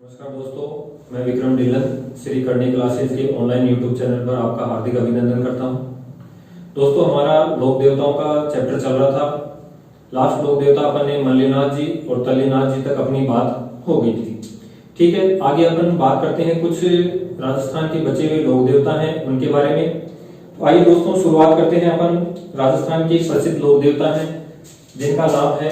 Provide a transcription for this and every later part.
नमस्कार दोस्तों, मैं विक्रम ढिल्लन श्री करणी क्लासेस के ऑनलाइन यूट्यूब चैनल पर आपका हार्दिक अभिनंदन करता हूं। दोस्तों, हमारा लोक देवताओं का चैप्टर चल रहा था। लास्ट लोक देवता अपन ने मल्लिनाथ जी और तल्लीनाथ जी तक अपनी बात हो गई थी। ठीक है, आगे अपन बात करते हैं कुछ राजस्थान के बचे हुए लोक देवता हैं उनके बारे में। तो आइए दोस्तों, शुरुआत करते हैं अपन राजस्थान के प्रसिद्ध लोक देवता हैं जिनका नाम है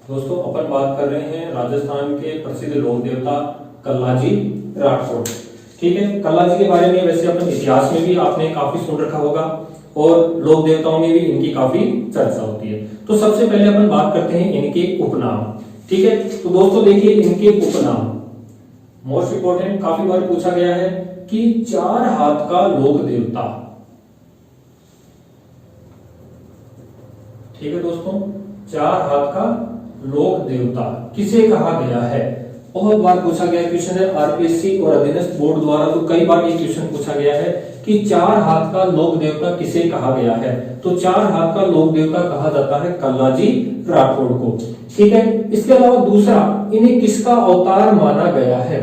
दोस्तों अपन बात कर रहे हैं राजस्थान के प्रसिद्ध लोक देवता कल्लाजी राठौड़। ठीक है, कल्लाजी के बारे में वैसे अपन इतिहास में भी आपने काफी सुन रखा होगा और लोक देवताओं में भी इनकी काफी चर्चा होती है। तो सबसे पहले अपन बात करते हैं इनके उपनाम। ठीक है, तो दोस्तों देखिए इनके उपनाम मोस्ट इंपोर्टेंट, काफी बार पूछा गया है कि 4 हाथ का लोक देवता। ठीक है दोस्तों, 4 हाथ का लोक देवता किसे कहा गया है? बहुत बार पूछा गया क्वेश्चन है आरपीएससी और अधीनस्थ बोर्ड द्वारा। तो कई बार ये क्वेश्चन पूछा गया है कि 4 हाथ का लोक देवता किसे कहा गया है। तो 4 हाथ का लोक देवता कहा जाता है कल्लाजी राठौड़ को। ठीक है, इसके अलावा दूसरा, इन्हें किसका अवतार माना गया है?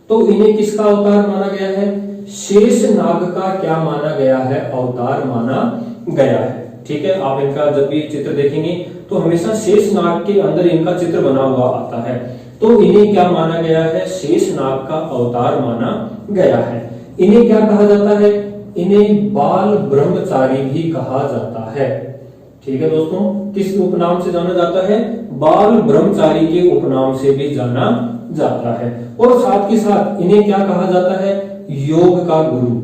तो इन्हें किसका अवतार माना गया है? शेष नाग का क्या माना गया है? अवतार माना गया है। ठीक है, आप इनका जब भी चित्र देखेंगे तो हमेशा शेष नाग के अंदर इनका चित्र बना हुआ आता है। तो इन्हें क्या माना गया है? शेष नाग का अवतार माना गया है। इन्हें क्या कहा जाता है? इन्हें बाल ब्रह्मचारी भी कहा जाता है। ठीक है दोस्तों, किस उपनाम से जाना जाता है? बाल ब्रह्मचारी के उपनाम से भी जाना जाता है। और साथ ही साथ इन्हें क्या कहा जाता है? योग का गुरु।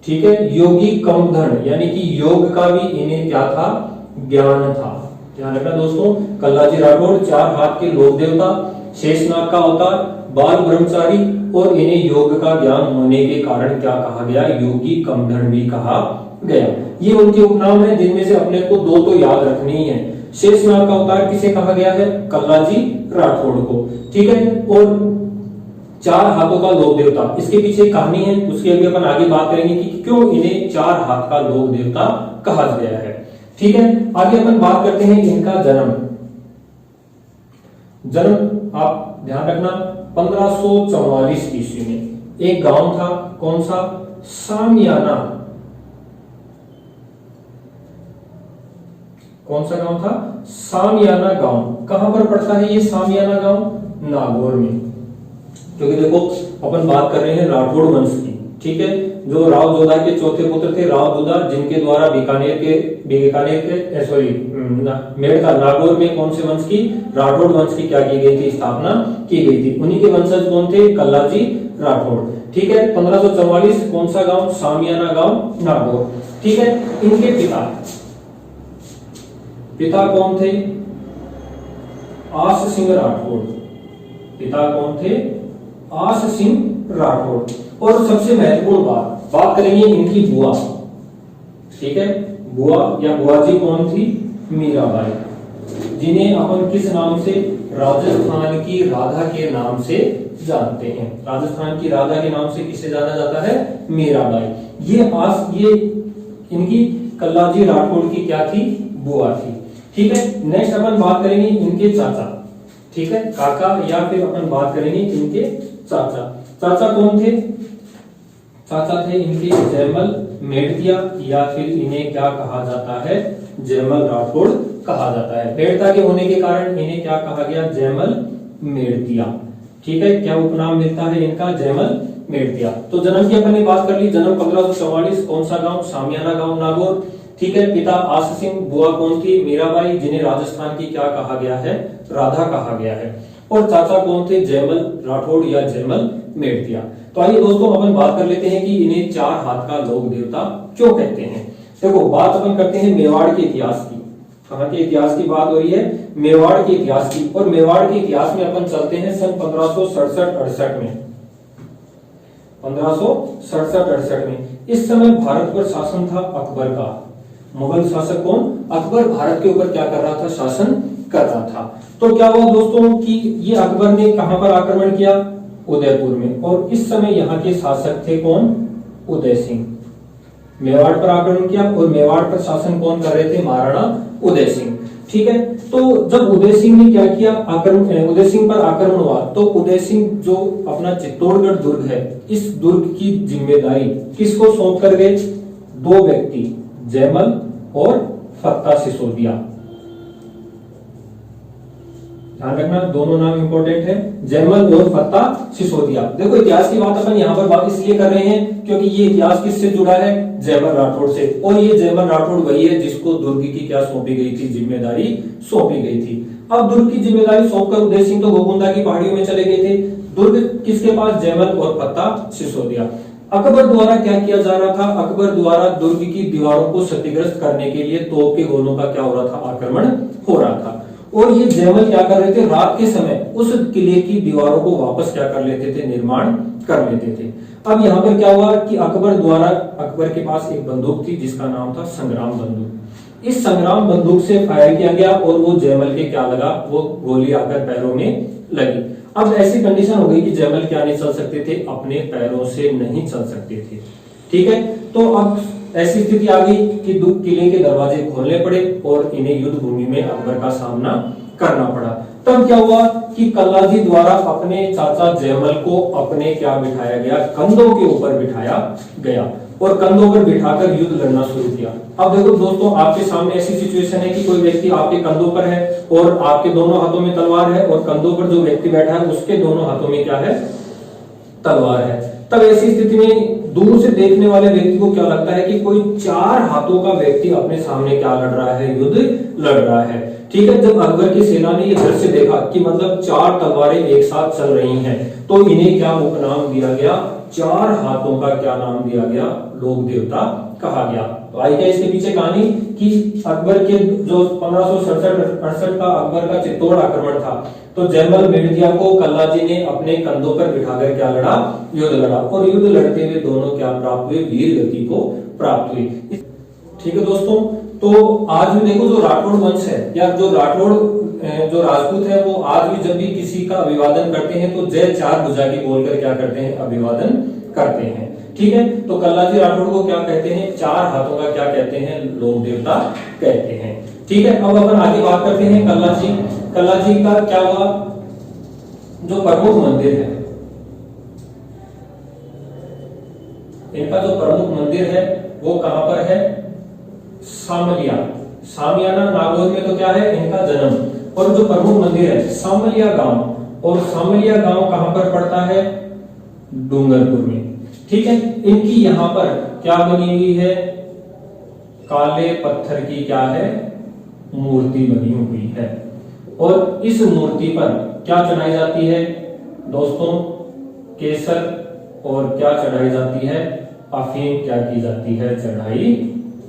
ठीक है, योगी कमधन, यानी कि योग का भी इन्हें क्या था? ज्ञान था। ध्यान रखना दोस्तों, कल्लाजी राठौड़ 4 हाथ के लोक देवता, शेषनाग का अवतार, बाल ब्रह्मचारी और इन्हें योग का ज्ञान होने के कारण क्या कहा गया? योगी कमधन भी कहा गया। ये उनके उपनाम है जिनमें से अपने को 2 तो याद रखनी ही है। शेषनाग का अवतार किसे कहा गया है? कल्लाजी राठौड़ को। ठीक है, और 4 हाथों का लोक देवता, इसके पीछे कहानी है, उसके भी अपन आगे बात करेंगे कि क्यों इन्हें 4 हाथ का लोक देवता कहा गया है। ठीक है, आगे अपन बात करते हैं इनका जन्म। जन्म आप ध्यान रखना 1544 ईस्वी में एक गांव था। कौन सा? सामियाना। कौन सा गांव था? सामियाना गांव। कहां पर पड़ता है ये सामियाना गांव? नागौर में। क्योंकि देखो अपन बात कर रहे हैं राठौड़ वंश की। ठीक है, जो राव जोधा के चौथे पुत्र थे राव जोधा, जिनके द्वारा मेड़ता नागौर में कौन से वंश की? राठौड़ वंश की क्या की गई थी? स्थापना की गई थी। उन्हीं के वंशज कौन थे? कल्लाजी राठौड़। ठीक है, 1544 कौन सा गांव? सामियाना गांव, नागौर। ठीक है, इनके पिता कौन थे? आस सिंह राठौड़। पिता कौन थे? आस सिंह राठौड़। और सबसे महत्वपूर्ण बात करेंगे इनकी बुआ। ठीक है, बुआ या बुआजी कौन थी? मीराबाई, जिन्हें अपन किस नाम से? राजस्थान की राधा के नाम से जानते हैं। राजस्थान की राधा के नाम से किसे जाना जाता है? मीराबाई। ये इनकी कल्लाजी राठौड़ की क्या थी? बुआ थी। ठीक है, नेक्स्ट अपन बात करेंगे इनके चाचा। ठीक है, काका या फिर अपन बात करेंगे इनके चाचा। चाचा कौन थे? चाचा थे इनके जयमल मेड़तिया, या फिर इन्हें क्या कहा जाता है? जयमल राठौड़ कहा जाता है। मेड़ता के होने के कारण इन्हें क्या कहा गया? जयमल मेड़तिया। ठीक है, क्या उपनाम मिलता है इनका? जयमल मेड़तिया। तो जन्म की अपन ने बात कर ली। जन्म 1544, कौन सा गांव? सामियाना गांव, नागौर। ठीक है, पिता आस सिंह, बुआ कौन थी? मीराबाई, जिन्हें राजस्थान की क्या कहा गया है? राधा कहा गया है। और चाचा कौन थे? जयमल राठौड़ या जयमल मेड़तिया। तो आइए दोस्तों अपन बात कर लेते हैं कि इन्हें 4 हाथ का लोक देवता क्यों कहते हैं। देखो, बात अपन करते हैं मेवाड़ के इतिहास की। कहां के इतिहास की बात हो रही है? मेवाड़ के इतिहास की। और मेवाड़ के इतिहास में अपन चलते हैं सन 1567-68 में। 1567-68 में इस समय भारत पर शासन था अकबर का। मुगल शासक कौन? अकबर भारत के ऊपर क्या कर रहा था? शासन कर रहा था। तो क्या हुआ दोस्तों कि ये अकबर ने कहां पर आक्रमण किया? उदयपुर में। और इस समय यहाँ के शासक थे कौन? उदय सिंह। मेवाड़ पर आक्रमण किया और मेवाड़ पर शासन कौन कर रहे थे? महाराणा उदय सिंह। ठीक है। तो जब उदय सिंह ने क्या किया, उदय सिंह पर आक्रमण हुआ, तो उदय सिंह जो अपना चित्तौड़गढ़ दुर्ग है, इस दुर्ग की जिम्मेदारी किसको सौंप कर गए? दो व्यक्ति, जयमल और फत्ता सिसोदिया। ध्यान रखना, दोनों नाम इंपॉर्टेंट है, जयमल और फत्ता सिसोदिया। देखो इतिहास की बात अपन यहाँ पर बात इसलिए कर रहे हैं क्योंकि ये इतिहास किससे जुड़ा है? जयमल राठौड़ से। और ये जयमल राठौड़ वही है जिसको दुर्ग की क्या सौंपी गई थी? जिम्मेदारी सौंपी गई थी। अब दुर्ग की जिम्मेदारी सौंपकर उदय सिंह तो गोकुंदा की पहाड़ियों में चले गए थे। दुर्ग किसके पास? जयमल और फत्ता सिसोदिया। अकबर द्वारा क्या किया जा रहा था? अकबर द्वारा दुर्ग की दीवारों को क्षतिग्रस्त करने के लिए तोप के गोलों का क्या हो रहा था? आक्रमण हो रहा था। और ये जयमल क्या कर रहे थे? रात के समय उस किले की दीवारों को वापस क्या कर लेते थे? निर्माण कर लेते थे। अब यहाँ पर क्या हुआ कि अकबर के पास एक बंदूक थी जिसका नाम था संग्राम बंदूक। इस संग्राम बंदूक से फायर किया गया और वो जयमल के क्या लगा? वो गोली आकर पैरों में लगी। अब ऐसी कंडीशन हो गई कि जयमल क्या नहीं चल सकते थे? अपने पैरों से नहीं चल सकते थे। ठीक है, तो अब ऐसी स्थिति आ गई कि किले के दरवाजे खोलने पड़े और इन्हें युद्ध भूमि में अकबर का सामना करना पड़ा। तब क्या हुआ कि कल्लाजी द्वारा अपने चाचा जयमल को अपने क्या बिठाया गया? कंधों के ऊपर बिठाया गया और कंधों पर बिठाकर युद्ध लड़ना शुरू किया। अब देखो दोस्तों, आपके सामने ऐसी सिचुएशन है कि कोई व्यक्ति आपके कंधों पर है और आपके दोनों हाथों में तलवार है और कंधों पर जो व्यक्ति बैठा है उसके दोनों हाथों में क्या है? तलवार है। तब ऐसी स्थिति में दूर से देखने वाले व्यक्ति को क्या लगता है कि कोई चार हाथों का व्यक्ति अपने सामने क्या लड़ रहा है? युद्ध लड़ रहा है। ठीक है, जब अकबर की सेना ने यह दृश्य देखा कि मतलब चार तलवारें एक साथ चल रही हैं, तो इन्हें क्या उपनाम दिया गया? चार हाथों का क्या नाम दिया गया? लोक देवता कहा गया। तो आई क्या इसके पीछे कहानी कि अकबर के जो 1567-68 का अकबर का चित्तौड़ आक्रमण था, तो जयमल मेड़दिया को कल्लाजी ने अपने कंधों पर बिठाकर क्या लड़ा? युद्ध लड़ा और युद्ध लड़ते हुए दोनों क्या प्राप्त हुए? वीर गति को प्राप्त हुई। ठीक है दोस्तों, तो आज भी देखो जो राठौड़ वंश है या जो राठौड़ जो राजपूत है वो आज भी जब भी किसी का अभिवादन करते हैं तो जय चार भुजा की बोलकर क्या करते हैं? अभिवादन करते हैं। ठीक है, तो कल्लाजी राठौड़ को क्या कहते हैं? चार हाथों का क्या कहते हैं? लोक देवता कहते हैं। ठीक है, अब अपन आगे बात करते हैं कल्लाजी का क्या हुआ? जो प्रमुख मंदिर है, इनका जो प्रमुख मंदिर है वो कहां पर है? सामियाना नागौर में तो क्या है? इनका जन्म। और जो प्रमुख मंदिर है सामलिया गांव, और सामलिया गांव कहां पर पड़ता है? डूंगरपुर में। ठीक है, इनकी यहां पर क्या बनी हुई है? काले पत्थर की क्या है? मूर्ति बनी हुई है। और इस मूर्ति पर क्या चढ़ाई जाती है दोस्तों? केसर। और क्या चढ़ाई जाती है? अफीम क्या की जाती है? चढ़ाई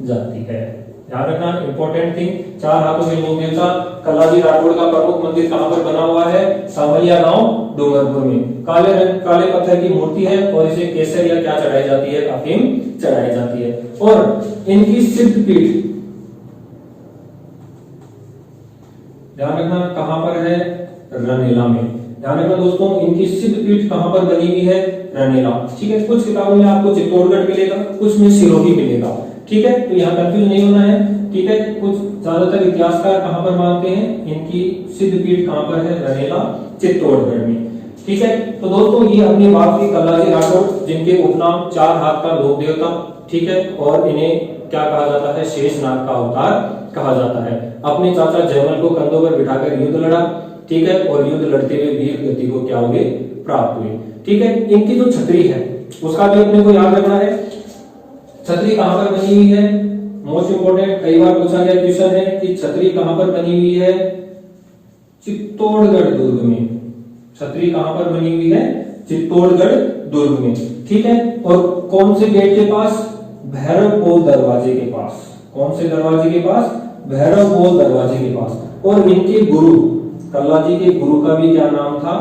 जाती है। ध्यान रखना, इंपॉर्टेंट थिंग, चार हाथों के लोक देवता। कल्लाजी राठौड़ का प्रमुख मंदिर कहां पर बना हुआ है? सामलिया गांव, डूंगरपुर में। काले पत्थर की मूर्ति है और इसे केसर या क्या चढ़ाई जाती है? अफीम चढ़ाई जाती है। और इनकी सिद्ध पीठ ध्यान रखना कहां पर है? रनेला में। ध्यान रखना दोस्तों, इनकी सिद्ध पीठ कहां पर बनी हुई है? रनेला। ठीक है, कुछ किताबों में आपको चित्तौड़गढ़ मिलेगा, कुछ में सिरोही मिलेगा। ठीक है, तो यहाँ कंफ्यूज नहीं होना है। ठीक है, कुछ ज्यादातर इतिहासकार कहां पर मानते हैं? इनकी सिद्ध पीठ कहां पर है? रनेला, चित्तौड़गढ़ में। ठीक है, तो दोस्तों ये अपनी बात की कल्लाजी राठौड़, जिनके उपनाम चार हाथ का लोक देवता। ठीक है, और इन्हें क्या कहा जाता है? शेषनाग का अवतार कहा जाता है। अपने चाचा जयमल को कंधों पर बिठाकर युद्ध लड़ा। ठीक है, और युद्ध लड़ते हुए वीर गति को क्या हुए? प्राप्त हुए। ठीक है, इनकी जो छतरी है उसका भी अपने को याद रखना है। छतरी कहां पर बनी हुई है? मोस्ट इंपोर्टेंट, कई बार पूछा गया क्वेश्चन है कि छतरी कहां पर बनी हुई है? चित्तौड़गढ़ दुर्ग में। छतरी कहां पर बनी हुई है? चित्तौड़गढ़ दुर्ग में। ठीक है, और कौन से गेट के पास? भैरवपोल दरवाजे के पास। कौन से दरवाजे के पास? भैरवपोल दरवाजे के पास। और इनके गुरु, कल्लाजी के गुरु का भी क्या नाम था?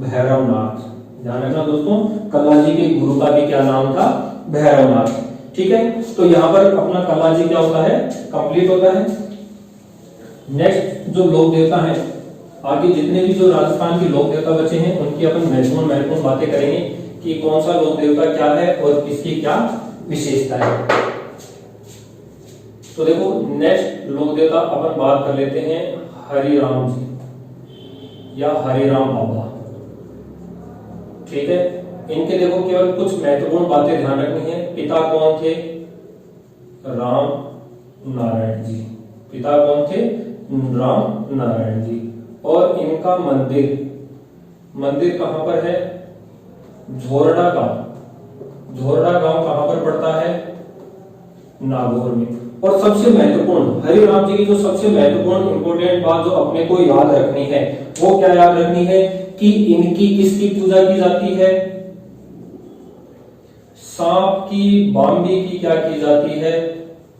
भैरवनाथ। ध्यान रखना दोस्तों, कल्लाजी के गुरु का भी क्या नाम था? भैरवनाथ। ठीक है, तो यहां पर अपना कल्लाजी क्या होता है? कंप्लीट होता है। नेक्स्ट जो लोक देवता है, आगे जितने भी जो राजस्थान के लोक देवता बचे हैं उनकी अपन महत्वपूर्ण बातें करेंगे कि कौन सा लोक देवता क्या है और इसकी क्या विशेषता है। तो देखो नेक्स्ट लोक देवता अपन बात कर लेते हैं हरिराम जी या हरिराम बाबा। ठीक है, इनके देखो केवल कुछ महत्वपूर्ण बातें ध्यान रखनी है। पिता कौन थे? राम नारायण जी। पिता कौन थे? राम नारायण जी। और इनका मंदिर कहां पर है? झोरडा गांव। झोरडा गांव कहां पर पड़ता है? नागौर में। और सबसे महत्वपूर्ण हरिराम जी की जो सबसे महत्वपूर्ण इंपोर्टेंट बात जो अपने को याद रखनी है, वो क्या याद रखनी है कि इनकी किसकी पूजा की जाती है? सांप की, बाम्बी की क्या की जाती है?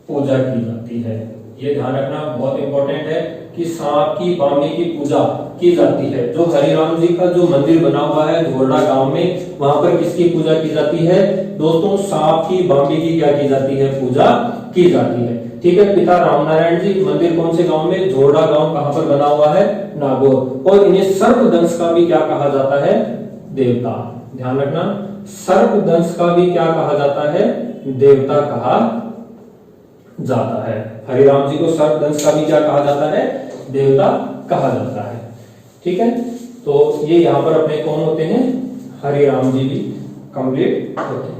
पूजा की जाती है। ये ध्यान रखना बहुत इंपॉर्टेंट है कि सांप की, बाम्बी की पूजा की जाती है। जो हरिराम जी का जो मंदिर बना हुआ है झोरडा गांव में, वहां पर किसकी पूजा की जाती है दोस्तों? सांप की, बाम्बी की क्या की जाती है? पूजा की जाती है। ठीक है, पिता रामनारायण जी, मंदिर कौन से गांव में? झोरडा गांव। कहां पर बना हुआ है? नागौर। और इन्हें सर्पदंश का भी क्या कहा जाता है? देवता। ध्यान रखना, सर्पदंश का भी क्या कहा जाता है? देवता कहा जाता है। हरिराम जी को सर्पदंश का भी क्या कहा जाता है? देवता कहा जाता है। ठीक है, तो ये यहां पर अपने कौन होते हैं? हरिराम जी भी कंप्लीट होते हैं।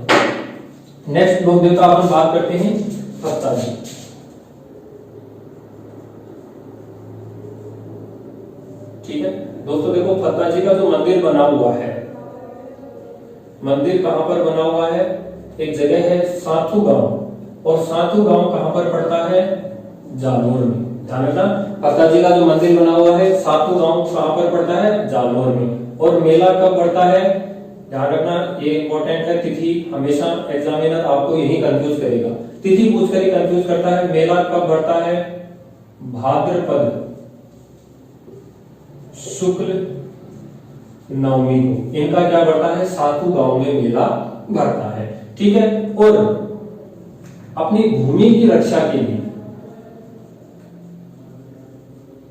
नेक्स्ट लोक देवता अपन बात करते हैं फत्ता जी। ठीक है दोस्तों, देखो फत्ता जी का जो मंदिर बना हुआ है, मंदिर कहां पर बना हुआ है? एक जगह है साथू गांव। और साथू गांव कहां पर पड़ता है? जालोर में। ध्यान रखना, फत्ता जी का जो मंदिर बना हुआ है साथू गांव कहां पर पड़ता है? जालोर में। और मेला कब पड़ता है? ध्यान रखना, ये इंपॉर्टेंट है। तिथि हमेशा एग्जामिनर आपको यही कंफ्यूज करेगा, तिथि पूछकर ही कंफ्यूज करता है। मेला कब पड़ता है? भाद्रपद शुक्ल नवमी को इनका क्या बढ़ता है? साथू गांव में मेला भरता है। ठीक है, और अपनी भूमि की रक्षा के लिए,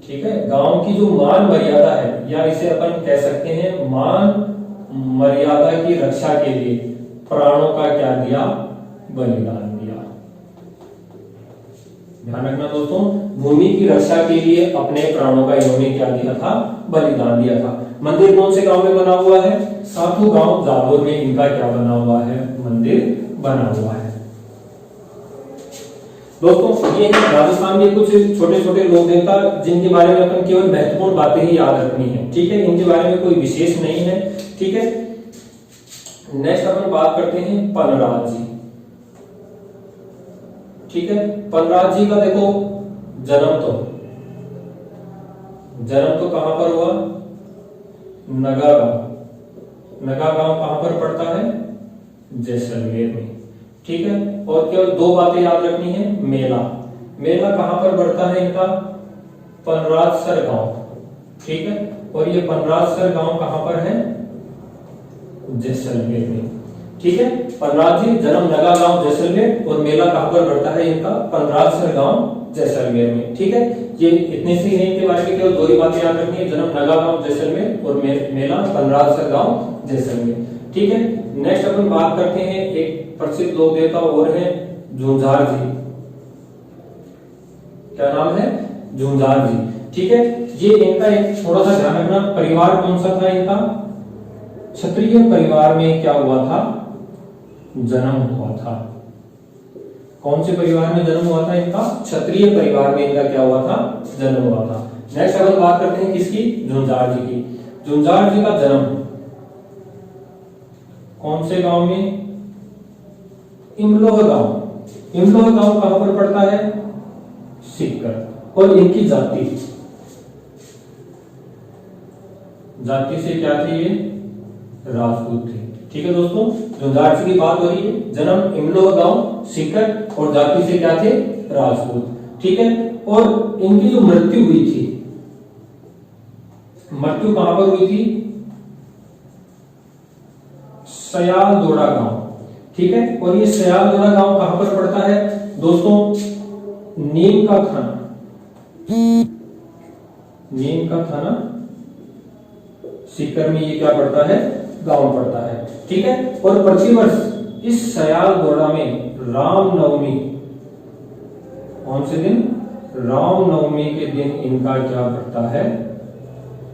ठीक है, गांव की जो मान मर्यादा है, या इसे अपन कह सकते हैं मान मर्यादा की रक्षा के लिए प्राणों का क्या दिया? बलिदान दिया। ध्यान रखना दोस्तों, भूमि की रक्षा के लिए अपने प्राणों का इन्होंने क्या दिया था? बलिदान दिया था। मंदिर कौन से गांव में बना हुआ है? साथू गांव जालोर में इनका क्या बना हुआ है? मंदिर बना हुआ है। दोस्तों ये राजस्थान के कुछ छोटे छोटे लोक देवता जिनके बारे में अपन केवल महत्वपूर्ण बातें ही याद रखनी है। ठीक है, इनके बारे में कोई विशेष नहीं है। ठीक है, नेक्स्ट अपन बात करते हैं पनराज जी। ठीक है, पनराज जी का देखो जन्म तो कहां पर हुआ? नगा गांव। नगा गांव कहां पर पड़ता है? जैसलमेर में। ठीक है, और केवल दो बातें याद रखनी है। मेला कहां पर बढ़ता है इनका? पनराजसर गांव। ठीक है, और ये पनराजसर गांव कहां पर है? जैसलमेर में। ठीक है, पनराज जी जन्म नगा गांव जैसलमेर, और मेला कहां पर बढ़ता है इनका? पनराजसर गांव जैसलमेर में। ठीक है, ये इतने से ही इनके बारे में केवल दो ही बातें याद रखनी है, जन्म नगा गांव जैसलमेर और मेला पनराजसर गांव जैसलमेर। ठीक है, नेक्स्ट अपन बात करते हैं एक प्रसिद्ध लोक देवता और है झुंझार जी। क्या नाम है? झुंझार जी। ठीक है, ये इनका एक थोड़ा सा ध्यान रखना, परिवार कौन सा था इनका? क्षत्रिय परिवार में क्या हुआ था? जन्म हुआ था। कौन से परिवार में जन्म हुआ था इनका? क्षत्रिय परिवार में इनका क्या हुआ था? जन्म हुआ था। नेक्स्ट अपन बात करते हैं किसकी? झुंझार जी की। झुंझार जी का जन्म कौन से गांव में? इमलोह गांव। इमलोह गांव कहां पर पड़ता है? सीकर। और इनकी जाति से क्या थी ये? राजपूत थे। ठीक है दोस्तों, झुंझार जी की बात हो रही है। जन्म इमलोह गांव, सीकर, और जाति से क्या थे? राजपूत। ठीक है, और इनकी जो मृत्यु हुई थी, मृत्यु कहां पर हुई थी? सयालदोड़ा गांव। ठीक है, और ये सयालदोड़ा गांव कहां पर पड़ता है दोस्तों? नीम का थाना। नीम का थाना सीकर में ये क्या पड़ता है? गांव पड़ता है। ठीक है, और प्रतिवर्ष इस सयालदोड़ा में रामनवमी कौन से दिन? रामनवमी के दिन इनका क्या पड़ता है?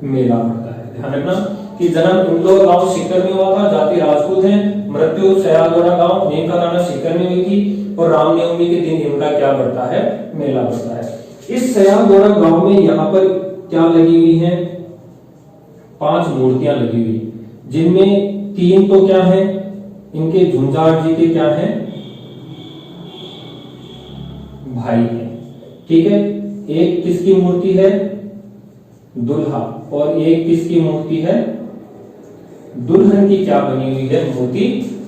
मेला पड़ता है। ध्यान रखना कि जन्म इंदौर गांव सीकर में हुआ था, जाति राजपूत हैं, मृत्यु सयागोड़ा गांव नीम का थाना सीकर में हुई थी, और रामनवमी के दिन इनका क्या पड़ता है? मेला पड़ता है। इस सयागोड़ा गांव में यहाँ पर क्या लगी हुई है? 5 मूर्तियां लगी हुई, जिनमें 3 तो क्या है? इनके झुंझार जी के क्या है? भाई है। ठीक है, एक किसकी मूर्ति है? दुल्हा, और एक किसकी मूर्ति है? दुल्हन की क्या बनी हुई है? मूर्ति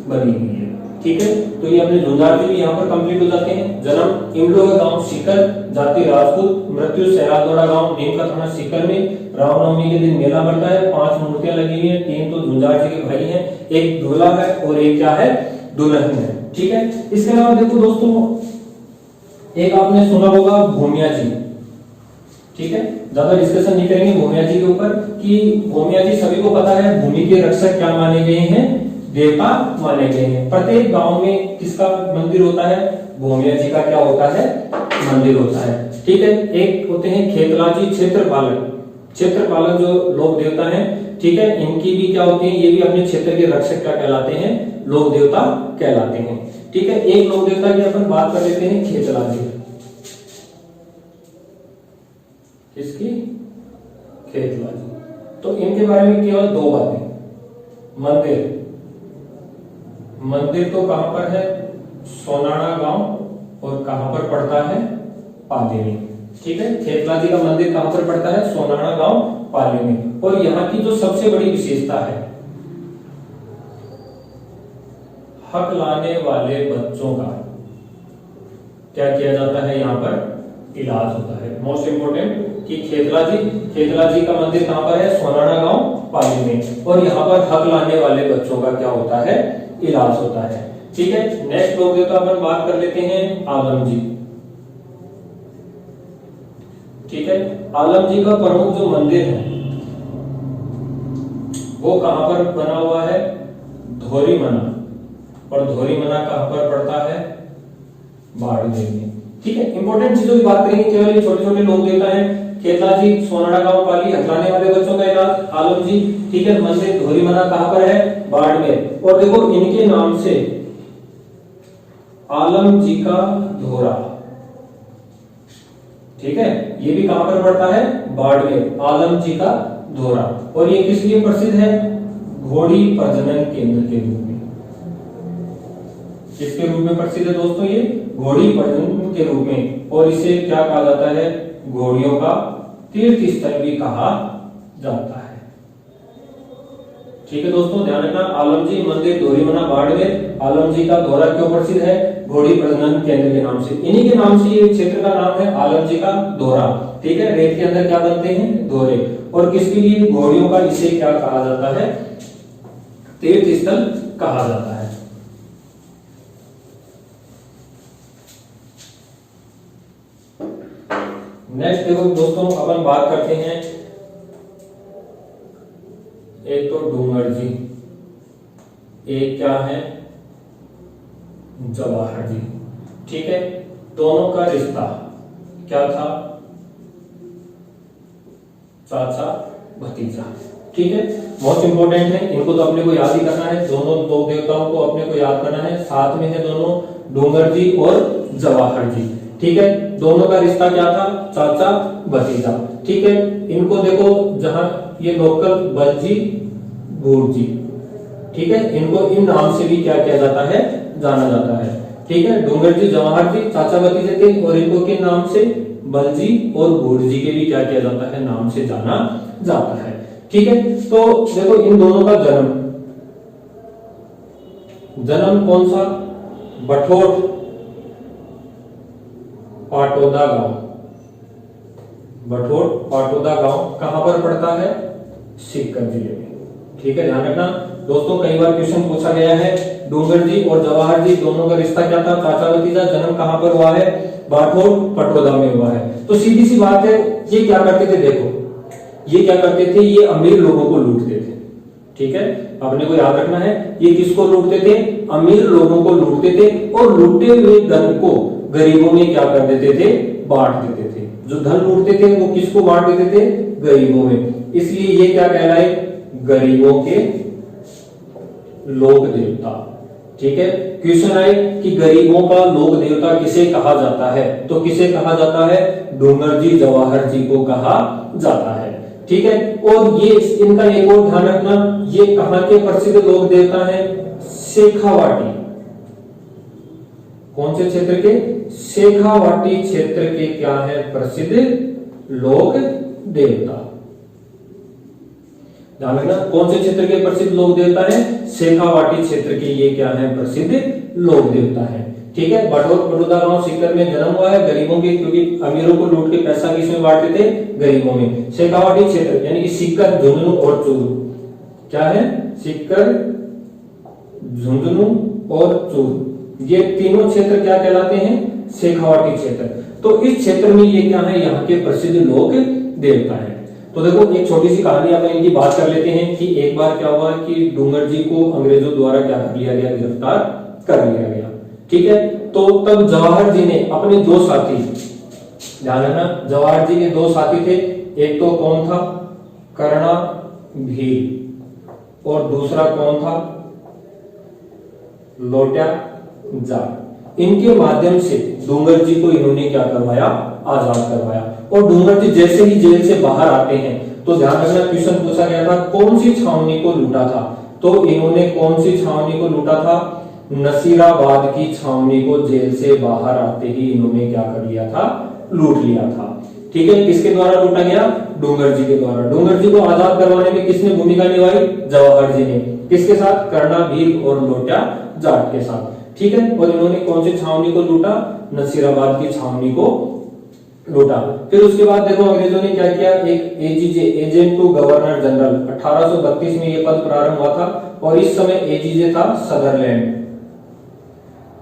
बनी हुई है। ठीक है, तो ये अपने झुंझार जी भी यहाँ पर कंप्लीट हो जाते हैं। जन्म इमलोगा गांव सीकर, जाति राजपूत, मृत्यु सयागोड़ा गांव नीम का थाना सीकर में, रामनवमी के दिन मेला पड़ता है, 5 मूर्तियां लगी हुई है, 3 तो झुंझार जी के भाई हैं, एक दूल्हा है और एक क्या है? दुल्हन है। ठीक है, इसके अलावा देखो दोस्तों, एक आपने सुना होगा भूमिया जी। ठीक है, ज्यादा डिस्कशन नहीं करेंगे भूमिया जी के ऊपर कि भूमिया जी सभी को पता है भूमि के रक्षक क्या माने गए हैं? देवता माने गए हैं। प्रत्येक गांव में किसका मंदिर होता है? भूमिया जी का क्या होता है? मंदिर होता है। ठीक है, एक होते हैं खेतलाजी क्षेत्रपालक। क्षेत्रपालक जो लोक देवता हैं, ठीक है, इनकी भी क्या होती है? ये भी अपने क्षेत्र के रक्षक क्या कहलाते हैं? लोक देवता कहलाते हैं। ठीक है, एक लोक देवता की अपन बात कर लेते हैं, खेतलाजी। किसकी? खेतलाजी। तो इनके बारे में केवल 2 बातें। मंदिर तो कहां पर है? सोनाड़ा गांव, और कहां पर पड़ता है? पाली में। ठीक है, खेतलाजी का मंदिर कहां पर पड़ता है? सोनाड़ा गांव, पाली में। और यहाँ की जो सबसे बड़ी विशेषता है, हक लाने वाले बच्चों का क्या किया जाता है? यहाँ पर इलाज होता है। मोस्ट इंपोर्टेंट कि खेतलाजी का मंदिर कहां पर है? सोनाड़ा गांव, पाली में, और यहाँ पर हक लाने वाले बच्चों का क्या होता है? इलाज होता है। ठीक है, नेक्स्ट लोग तो अपन बात कर लेते हैं आलम जी। ठीक है, आलम जी का प्रमुख जो मंदिर है वो कहां पर बना हुआ है? धोरीमना, और धोरीमना कहां पर पड़ता है? बाड़मेर में। ठीक है, इंपॉर्टेंट चीजों की बात करेंगे, केवल ये छोटे छोटे लोग देता है। खेतलाजी, सोनाड़ा गांव, पाली, हकलाने वाले बच्चों का इलाज, आलम जी। ठीक है, मंदिर धोरीमना कहां पर है? बाड़मेर। और देखो इनके नाम से आलम जी का धोरा, ठीक है, ये भी कहां पर पड़ता है? बाड़मेर, आलम जी का धोरा। और ये किस लिए प्रसिद्ध है? घोड़ी प्रजनन केंद्र के रूप में। किसके रूप में प्रसिद्ध है दोस्तों? ये घोड़ी प्रजनन के रूप में। और इसे क्या कहा जाता है? घोड़ियों का तीर्थ स्थल भी कहा जाता है। ठीक है दोस्तों, ध्यान रखना, आलम जी मंदिर धोरीमना, बाड़मेर। आलम जी का धोरा क्यों प्रसिद्ध है? घोड़ी प्रजनन केंद्र के नाम से। इन्हीं के नाम से ये क्षेत्र का नाम है आलम जी का धोरा। ठीक है, रेत के अंदर क्या बनते हैं? धोरे। और किसके लिए? घोड़ियों का। इसे क्या कहा जाता है? तीर्थ स्थल कहा जाता है। नेक्स्ट देखो दोस्तों, अपन बात करते हैं, एक तो डूंगर जी, एक क्या है? जवाहर जी। ठीक है, दोनों का रिश्ता क्या था? चाचा भतीजा। ठीक है, बहुत इंपॉर्टेंट है, इनको तो अपने को याद ही करना है। दोनों लोक देवताओं को अपने को याद करना है। साथ में है दोनों, डूंगर जी और जवाहर जी। ठीक है, दोनों का रिश्ता क्या था? चाचा भतीजा। ठीक है, इनको देखो, जहां ये लोकल बलजी बूढ़ जी, ठीक है, इनको इन नाम से भी क्या किया जाता है? जाना जाता है। ठीक है, डूंगर जी जवाहर जी चाचा भतीजे थे, और इनको किन नाम से? बलजी और बूढ़ जी के भी क्या किया जाता है? नाम से जाना जाता है। ठीक है, तो देखो इन दोनों का जन्म कौन सा? बठोट पाटोदा गांव। बठोट पाटोदा गांव कहां पर पड़ता है? सीकर जिले में। ठीक है, ध्यान रखना दोस्तों, कई बार क्वेश्चन पूछा गया है। डूंगर जी और जवाहर जी दोनों का रिश्ता क्या था? चाचा भतीजा। जन्म कहां पर हुआ है? बाठोट पटोदा में हुआ है। तो सीधी सी बात है, ये क्या करते थे? देखो, ये क्या करते थे? ये अमीर लोगों को लूटते थे। ठीक है, अपने को याद रखना है, ये किसको लूटते थे? अमीर लोगों को लूटते थे, और लूटे हुए धन को गरीबों में क्या कर देते थे, बांट देते थे। जो धन लूटते थे वो किसको बांट देते थे, गरीबों में। इसलिए ये क्या कहलाए, गरीबों के लोक देवता। ठीक है, क्वेश्चन आए कि गरीबों का लोक देवता किसे कहा जाता है, तो किसे कहा जाता है, डूंगर जी जवाहर जी को कहा जाता है। ठीक है, और ये इनका एक और ध्यान रखना, ये कहां के प्रसिद्ध लोक देवता है, शेखावाटी। कौन से क्षेत्र के, शेखावाटी क्षेत्र के क्या है, प्रसिद्ध लोक देवता। ध्यान रखना, कौन से क्षेत्र के प्रसिद्ध लोक देवता है, शेखावाटी क्षेत्र के ये क्या है, प्रसिद्ध लोक देवता है। ठीक है, बड़ौदा गांव सीकर में जन्म हुआ है गरीबों के, क्योंकि अमीरों को लूट के पैसा किसमें बांटते थे, गरीबों में। शेखावाटी क्षेत्र यानी कि सीकर, झुंझुनू और चूरू, क्या है, सीकर, झुंझुनू और चूरू, ये तीनों क्षेत्र क्या कहलाते हैं, शेखावाटी क्षेत्र। तो इस क्षेत्र में ये क्या है, यहाँ के प्रसिद्ध लोक देवता है। तो देखो एक छोटी सी कहानी अपन इनकी बात कर लेते हैं कि एक बार क्या हुआ कि डूंगर जी को अंग्रेजों द्वारा क्या कर लिया गया, गिरफ्तार कर लिया गया। ठीक है, तो तब जवाहर जी ने अपने दो साथी, ध्यान रखना जवाहर जी के दो साथी थे, एक तो कौन था, कर्णा भील, और दूसरा कौन था, लोट्या जाट। इनके माध्यम से डूंगर जी को इन्होंने क्या करवाया, आजाद करवाया। और डूंगर जी जैसे ही जेल से बाहर आते हैं तो ध्यान रखना क्वेश्चन पूछा गया था कौन सी छावनी को लूटा था, तो इन्होंने कौन सी छावनी को लूटा था, नसीराबाद की छावनी को जेल से बाहर आते ही इन्होंने क्या कर लिया था, लूट लिया था। ठीक है, किसके द्वारा लूटा गया, डूंगर जी के द्वारा। डूंगर जी को आजाद करवाने में किसने भूमिका निभाई, जवाहर जी ने, किसके साथ, कर्णा भील और लोट्या जाट के साथ। ठीक है, और इन्होंने कौन सी छावनी को लूटा, नसीराबाद की छावनी को लूटा। फिर उसके बाद देखो अंग्रेजों ने क्या किया, एक एजीजे, एजेंट टू गवर्नर जनरल, 1832 में ये पद प्रारंभ हुआ था, और इस समय एजीजे था सदरलैंड।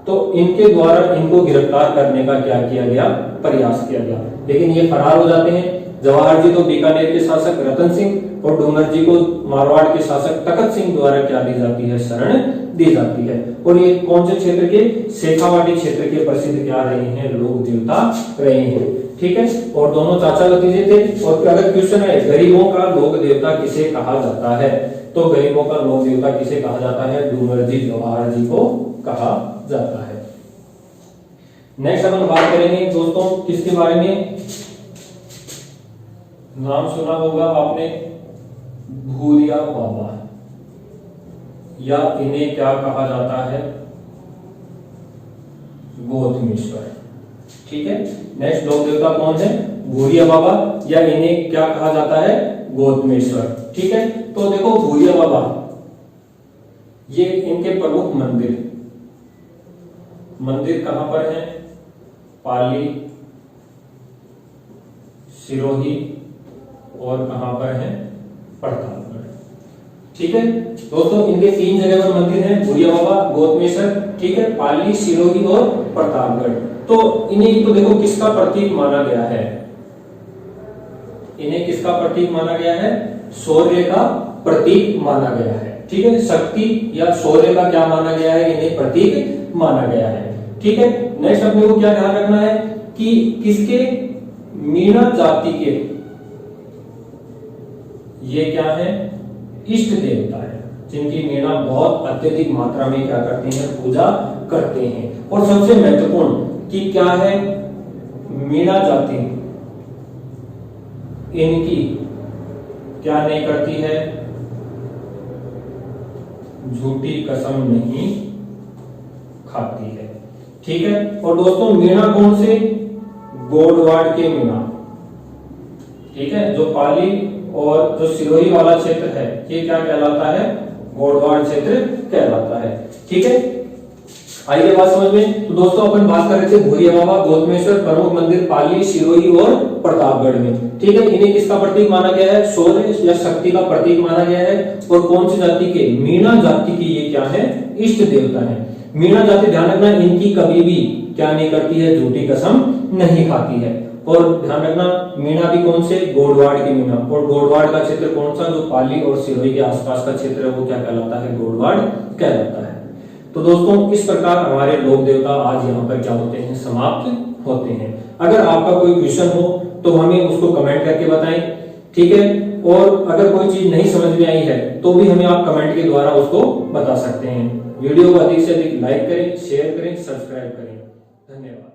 तो इनके द्वारा इनको गिरफ्तार करने का क्या किया गया, प्रयास किया गया, लेकिन ये फरार हो जाते हैं। जवाहर जी तो बीकानेर के शासक रतन सिंह और डूंगर जी को मारवाड़ के शासक तखत सिंह द्वारा क्या दी जाती है, शरण दी जाती है। और ये कौन से क्षेत्र के, शेखावाटी क्षेत्र के प्रसिद्ध क्या रहे हैं, लोक देवता रहे हैं। ठीक है, और दोनों चाचा भतीजे थे। और अगर क्वेश्चन है गरीबों का लोक देवता किसे कहा जाता है, तो गरीबों का लोक देवता किसे कहा जाता है, डूंगर जी जवाहर जी को कहा जाता है। नेक्स्ट अपन बात करेंगे दोस्तों किसके बारे में, नाम सुना होगा आपने, भूरिया बाबा, या इन्हें क्या कहा जाता है, गौतमेश्वर। ठीक है, नेक्स्ट लोक देवता कौन है, भूरिया बाबा, या इन्हें क्या कहा जाता है, गौतमेश्वर। ठीक है, तो देखो भूरिया बाबा, ये इनके प्रमुख मंदिर कहां पर है, पाली, सिरोही और कहां पर है, प्रतापगढ़। ठीक है दोस्तों, इनके तीन जगह पर मंदिर है, भूरिया बाबा, गौतमेश्वर, ठीक है, पाली, सिरोही और प्रतापगढ़। तो इन्हें तो देखो किसका प्रतीक माना गया है, इन्हें किसका प्रतीक माना गया है, शौर्य का प्रतीक माना गया है। ठीक है, शक्ति या शौर्य का क्या माना गया है, इन्हें प्रतीक माना गया है। ठीक है, नेक्स्ट अपने को क्या ध्यान रखना है कि किसके, मीणा जाति के ये क्या है, इष्ट देवता है, जिनकी मीणा बहुत अत्यधिक मात्रा में क्या करते हैं, पूजा करते हैं। और सबसे महत्वपूर्ण कि क्या है, मीणा जाति इनकी क्या नहीं करती है, झूठी कसम नहीं खाती है। ठीक है, और दोस्तों मीणा कौन से, गोडवाड़ के मीणा। ठीक है, जो पाली और जो सिरोही वाला क्षेत्र है ये क्या कहलाता है, गोडवाड़ क्षेत्र कहलाता है। ठीक है, आइए बात समझ में। तो दोस्तों अपन बात कर रहे थे भूरिया बाबा, गौतमेश्वर, प्रमुख मंदिर पाली, सिरोही और प्रतापगढ़ में। ठीक है, इन्हें किसका प्रतीक माना गया है, शौर्य या शक्ति का प्रतीक माना गया है। और कौन सी जाति के, मीणा जाति की ये क्या है, इष्ट देवता है। मीणा जाति ध्यान रखना इनकी कभी भी क्या नहीं करती है, झूठी कसम नहीं खाती है। और ध्यान रखना मीणा भी कौन से, गोडवाड़ की मीणा। और गोडवाड़ का क्षेत्र कौन सा, जो पाली और सिरोही के आसपास का क्षेत्र है वो क्या कहलाता है, गोडवाड़ कहलाता है। तो दोस्तों इस प्रकार हमारे लोक देवता आज यहाँ पर क्या होते हैं, समाप्त होते हैं। अगर आपका कोई क्वेश्चन हो तो हमें उसको कमेंट करके बताएं, ठीक है। और अगर कोई चीज नहीं समझ में आई है तो भी हमें आप कमेंट के द्वारा उसको बता सकते हैं। वीडियो को अधिक से अधिक लाइक करें, शेयर करें, सब्सक्राइब करें। धन्यवाद।